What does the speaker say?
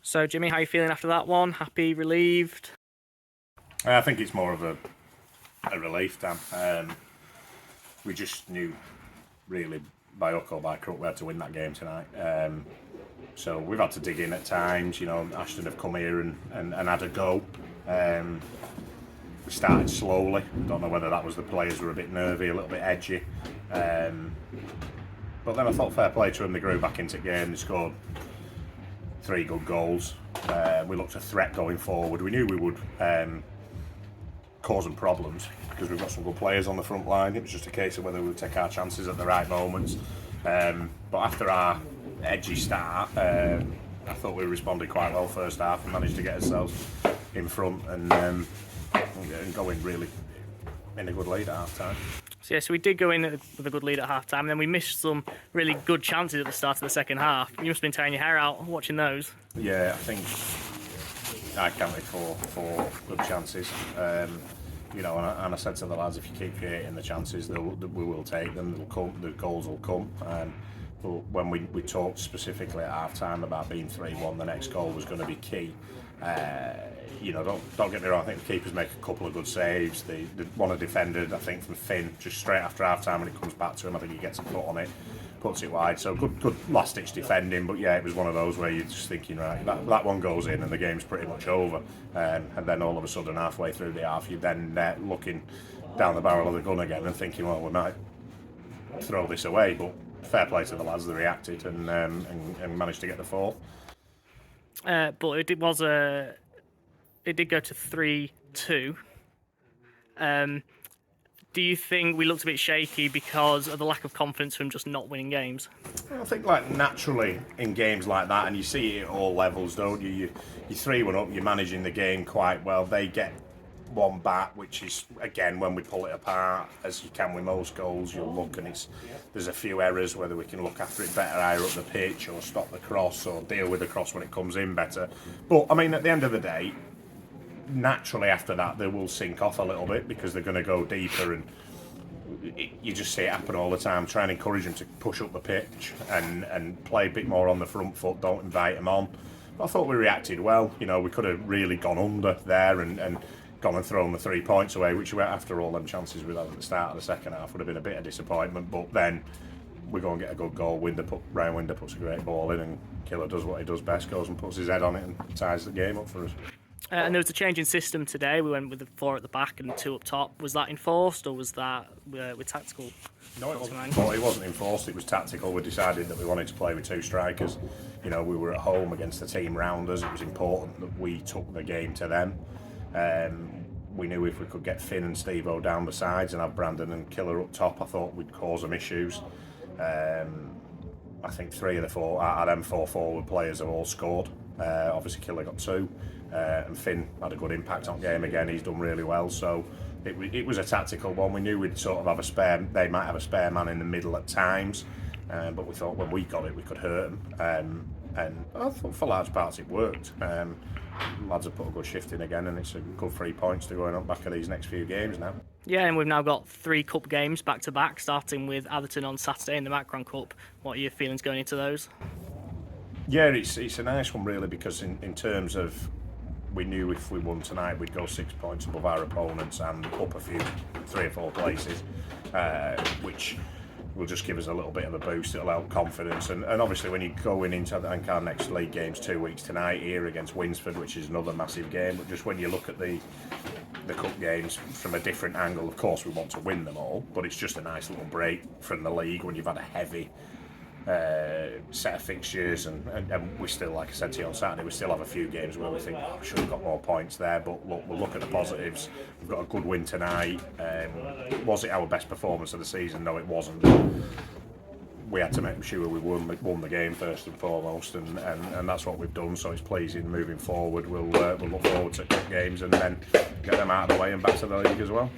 So, Jimmy, how are you feeling after that one? Happy, relieved? I think it's more of a relief, Dan. We just knew, really, by hook or by crook, we had to win that game tonight. So we've had to dig in at times. You know, Ashton have come here and had a go. We started slowly. I don't know whether that was the players were a bit nervy, a little bit edgy. But then I thought fair play to them. They grew back into the game. They scored 3 good goals. We looked a threat going forward. We knew we would cause them problems because we've got some good players on the front line. It was just a case of whether we would take our chances at the right moments. But after our edgy start, I thought we responded quite well first half and managed to get ourselves in front and going really in a good lead at half time. So we did go in with a good lead at half time, and then we missed some really good chances at the start of the second half. You must have been tearing your hair out watching those. Yeah, I think I counted four good chances. And I said to the lads, if you keep creating the chances, we will take them. They'll come, the goals will come. But when we talked specifically at half time about being 3-1, the next goal was going to be key. Don't get me wrong, I think the keepers make a couple of good saves. They one a defended, I think, from Finn, just straight after half time when it comes back to him. I think he gets a foot on it, puts it wide. So good last ditch defending. But yeah, it was one of those where you're just thinking, right, that one goes in and the game's pretty much over. And then all of a sudden, halfway through the half, you're then looking down the barrel of the gun again and thinking, well, we might throw this away. But fair play to the lads, they reacted and managed to get the fourth. But it did go to 3-2. Do you think we looked a bit shaky because of the lack of confidence from just not winning games? I think naturally in games like that, and you see it at all levels, don't you? You're 3-1 up, you're managing the game quite well. They get one back, which is, again, when we pull it apart, as you can with most goals, you'll look and there's a few errors, whether we can look after it better higher up the pitch or stop the cross or deal with the cross when it comes in better. But, I mean, at the end of the day, naturally after that they will sink off a little bit because they're going to go deeper, and you just see it happen all the time. Try and encourage them to push up the pitch and play a bit more on the front foot, don't invite them on. But I thought we reacted well. You know, we could have really gone under there and gone and thrown the 3 points away, which after all them chances we had at the start of the second half would have been a bit of disappointment. But then we go and get a good goal. Ryan Winder puts a great ball in, and Killer does what he does best, goes and puts his head on it and ties the game up for us. And there was a change in system today. We went with the 4 at the back and 2 up top. Was that enforced, or was that with tactical? No, it wasn't. Well, it wasn't enforced. It was tactical. We decided that we wanted to play with 2 strikers. You know, we were at home against the team round us. It was important that we took the game to them. We knew if we could get Finn and Steve-O down the sides and have Brandon and Killer up top, I thought we'd cause them issues. I think 3 of the 4 out of them 4 forward players have all scored. Obviously Killer got 2, and Finn had a good impact on game again. He's done really well, so it was a tactical one. We knew we'd sort of have a spare, they might have a spare man in the middle at times, but we thought when we got it we could hurt them, and I thought for large parts it worked. Lads have put a good shift in again, and it's a good 3 points to go on back of these next few games now. Yeah, and we've now got 3 cup games back to back, starting with Atherton on Saturday in the Macron Cup. What are your feelings going into those? Yeah, it's a nice one really, because in terms of, we knew if we won tonight we'd go 6 points above our opponents and up a few 3 or 4 places, which will just give us a little bit of a boost. It'll help confidence, and obviously when you go into our next league games 2 weeks tonight here against Winsford, which is another massive game, but just when you look at the cup games from a different angle, of course we want to win them all, but it's just a nice little break from the league when you've had a heavy set of fixtures, and we still, like I said to you on Saturday, we still have a few games where we think, we should have got more points there, but look, we'll look at the positives. We've got a good win tonight. Was it our best performance of the season? No, it wasn't. We had to make sure we won the game first and foremost, and that's what we've done, so it's pleasing moving forward. We'll look forward to cup games and then get them out of the way and back to the league as well.